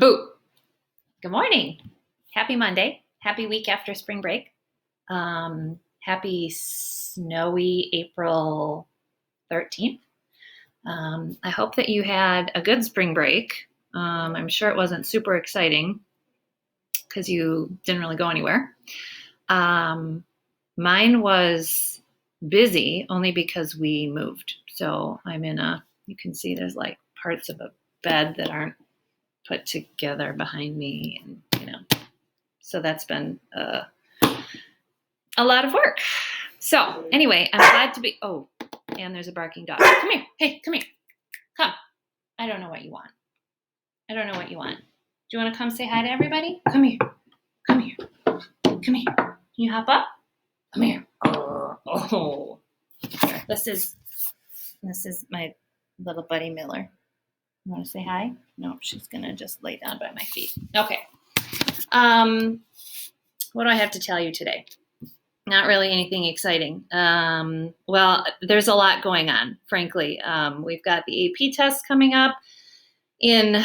Boo. Good morning. Happy Monday. Happy week after spring break. Happy snowy April 13th. I hope that you had a good spring break. I'm sure it wasn't super exciting because you didn't really go anywhere. Mine was busy only because we moved. So I'm you can see there's like parts of a bed that aren't put together behind me, and so that's been a lot of work. So anyway, I'm glad to be. Oh, and there's a barking dog. Come here. Hey, come here. Come. I don't know what you want. Do you want to come say hi to everybody? Come here. Come here. Come here. Can you hop up? Come here. Oh. Here. This is my little buddy Miller. You want to say hi? No, she's going to just lay down by my feet. Okay. What do I have to tell you today? Not really anything exciting. Well, there's a lot going on, frankly. We've got the AP test coming up in, I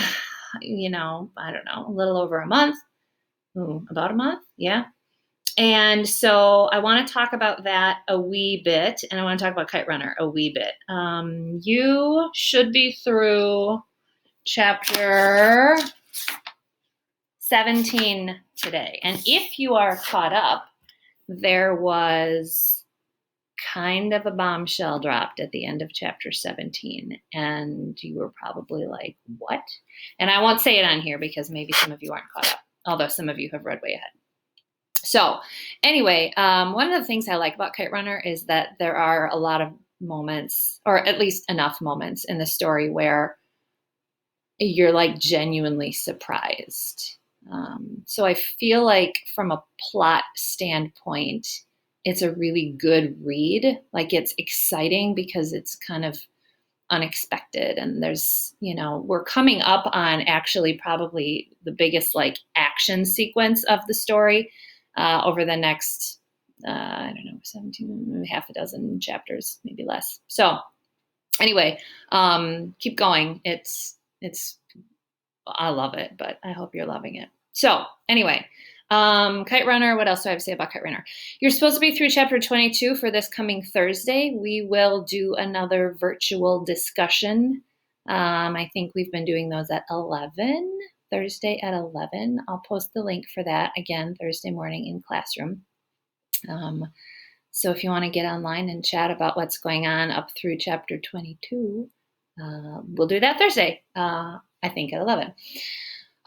don't know, a little over a month. About a month? Yeah. And so I want to talk about that a wee bit, and I want to talk about Kite Runner a wee bit. You should be through chapter 17 today. And if you are caught up, there was kind of a bombshell dropped at the end of chapter 17. And you were probably like, what? And I won't say it on here because maybe some of you aren't caught up, although some of you have read way ahead. So anyway, one of the things I like about Kite Runner is that there are a lot of moments, or at least enough moments in the story where you're like genuinely surprised. So I feel like from a plot standpoint, it's a really good read. Like it's exciting because it's kind of unexpected. And there's, we're coming up on actually probably the biggest like action sequence of the story over the next, 17, maybe half a dozen chapters, maybe less. So anyway, keep going. I love it, but I hope you're loving it. So anyway, Kite Runner, what else do I have to say about Kite Runner? You're supposed to be through chapter 22 for this coming Thursday. We will do another virtual discussion. I think we've been doing those at 11, Thursday at 11. I'll post the link for that again Thursday morning in Classroom. So if you want to get online and chat about what's going on up through chapter 22, we'll do that Thursday, I think at 11.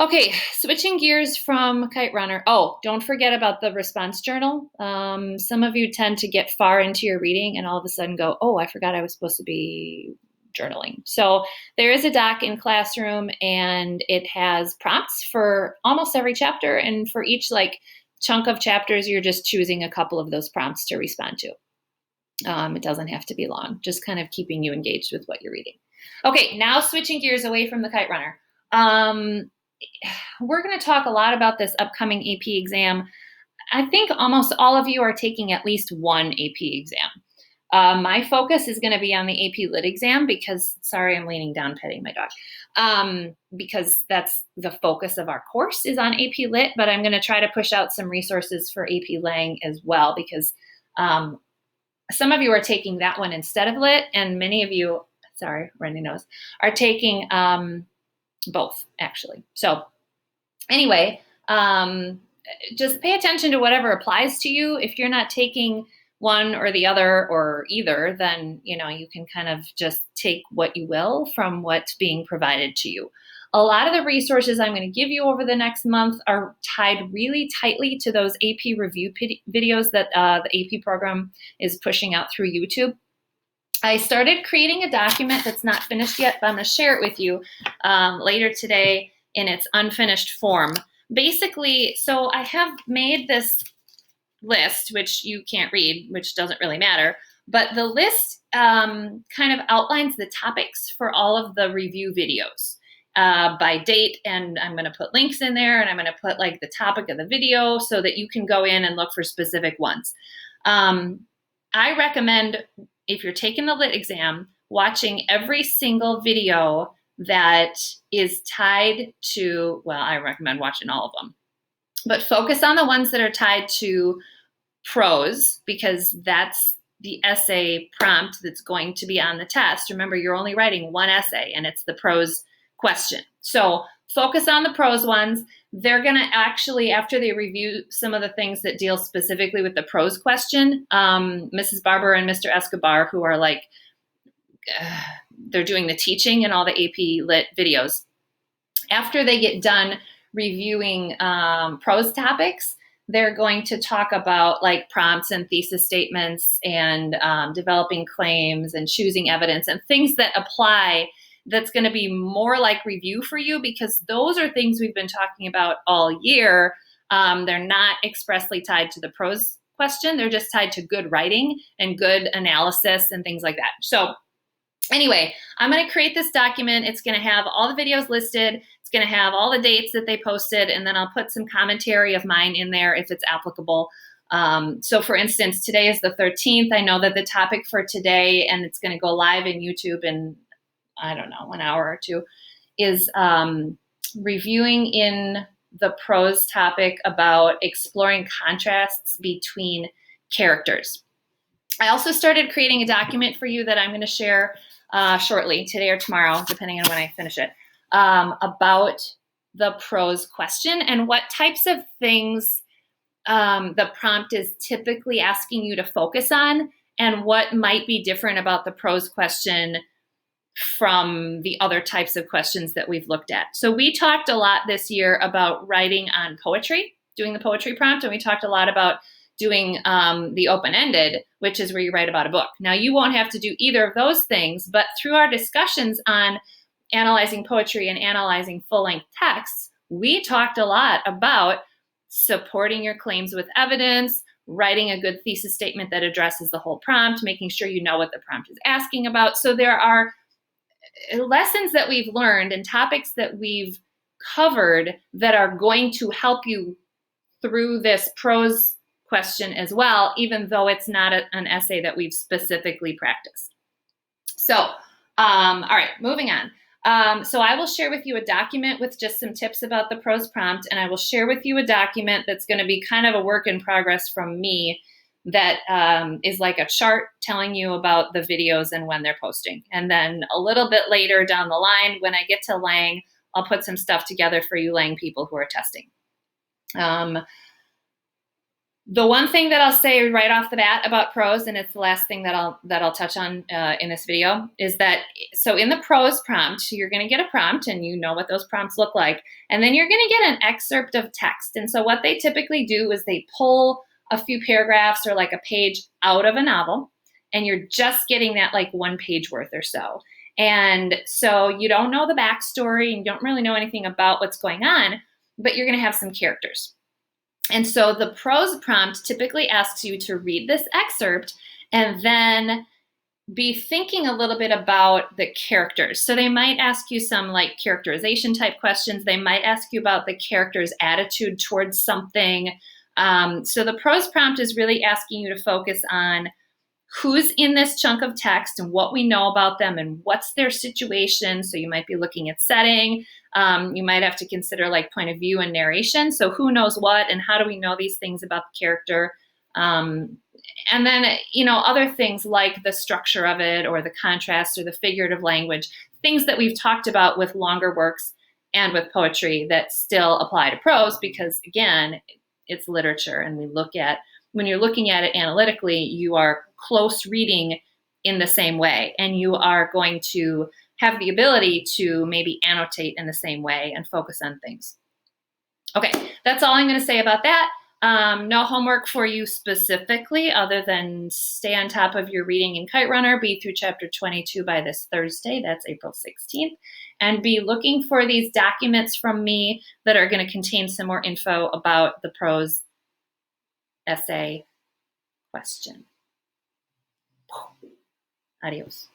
Okay, switching gears from Kite Runner. Oh, don't forget about the response journal. Some of you tend to get far into your reading and all of a sudden go, oh, I forgot I was supposed to be journaling. So there is a doc in Classroom, and it has prompts for almost every chapter. And for each like chunk of chapters, you're just choosing a couple of those prompts to respond to. It doesn't have to be long, just kind of keeping you engaged with what you're reading. Okay, now switching gears away from the Kite Runner. We're going to talk a lot about this upcoming AP exam. I think almost all of you are taking at least one AP exam. My focus is going to be on the APLit exam because, sorry, I'm leaning down petting my dog, because that's the focus of our course is on APLit, but I'm going to try to push out some resources for AP Lang as well because some of you are taking that one instead of Lit, and many of you, sorry, runny nose, are taking both, actually. So anyway, just pay attention to whatever applies to you. If you're not taking one or the other or either, then, you can kind of just take what you will from what's being provided to you. A lot of the resources I'm going to give you over the next month are tied really tightly to those AP review videos that the AP program is pushing out through YouTube. I started creating a document that's not finished yet, but I'm going to share it with you later today in its unfinished form. Basically, so I have made this list, which you can't read, which doesn't really matter, but the list kind of outlines the topics for all of the review videos by date, and I'm going to put links in there, and I'm going to put like the topic of the video so that you can go in and look for specific ones. I recommend, if you're taking the Lit exam, watching every single video that is tied to, well, I recommend watching all of them, but focus on the ones that are tied to prose, because that's the essay prompt that's going to be on the test. Remember, you're only writing one essay and it's the prose question. So focus on the prose ones. They're going to actually, after they review some of the things that deal specifically with the prose question, Mrs. Barber and Mr. Escobar, who are like, they're doing the teaching and all the APLit videos. After they get done reviewing prose topics, they're going to talk about like prompts and thesis statements and developing claims and choosing evidence and things that apply. That's going to be more like review for you, because those are things we've been talking about all year. They're not expressly tied to the prose question. They're just tied to good writing and good analysis and things like that. So anyway, I'm going to create this document. It's going to have all the videos listed. It's going to have all the dates that they posted, and then I'll put some commentary of mine in there if it's applicable. So for instance, today is the 13th. I know that the topic for today, and it's going to go live in YouTube in, I don't know, an hour or two, is reviewing in the prose topic about exploring contrasts between characters. I also started creating a document for you that I'm going to share shortly, today or tomorrow, depending on when I finish it, about the prose question and what types of things the prompt is typically asking you to focus on, and what might be different about the prose question from the other types of questions that we've looked at. So we talked a lot this year about writing on poetry, doing the poetry prompt, and we talked a lot about doing the open-ended, which is where you write about a book. Now, you won't have to do either of those things, but through our discussions on analyzing poetry and analyzing full-length texts, we talked a lot about supporting your claims with evidence, writing a good thesis statement that addresses the whole prompt, making sure you know what the prompt is asking about. So there are lessons that we've learned and topics that we've covered that are going to help you through this prose question as well, even though it's not an essay that we've specifically practiced. So, all right, moving on. So I will share with you a document with just some tips about the prose prompt, and I will share with you a document that's going to be kind of a work in progress from me that is like a chart telling you about the videos and when they're posting. And then a little bit later down the line, when I get to Lang, I'll put some stuff together for you Lang people who are testing. The one thing that I'll say right off the bat about prose, and it's the last thing that I'll touch on in this video, is that so in the prose prompt, you're going to get a prompt, and you know what those prompts look like, and then you're going to get an excerpt of text. And so what they typically do is they pull a few paragraphs or like a page out of a novel, and you're just getting that like one page worth or so. And so you don't know the backstory and you don't really know anything about what's going on, but you're going to have some characters. And so the prose prompt typically asks you to read this excerpt and then be thinking a little bit about the characters. So they might ask you some like characterization type questions. They might ask you about the character's attitude towards something. So the prose prompt is really asking you to focus on who's in this chunk of text and what we know about them and what's their situation. So you might be looking at setting. You might have to consider like point of view and narration. So who knows what and how do we know these things about the character? And then, you know, other things like the structure of it or the contrast or the figurative language, things that we've talked about with longer works and with poetry that still apply to prose because, again, it's literature. And we look at, when you're looking at it analytically, you are close reading in the same way. And you are going to have the ability to maybe annotate in the same way and focus on things. Okay, that's all I'm going to say about that. No homework for you specifically other than stay on top of your reading in Kite Runner, be through chapter 22 by this Thursday, that's April 16th, and be looking for these documents from me that are going to contain some more info about the prose essay question. Adios.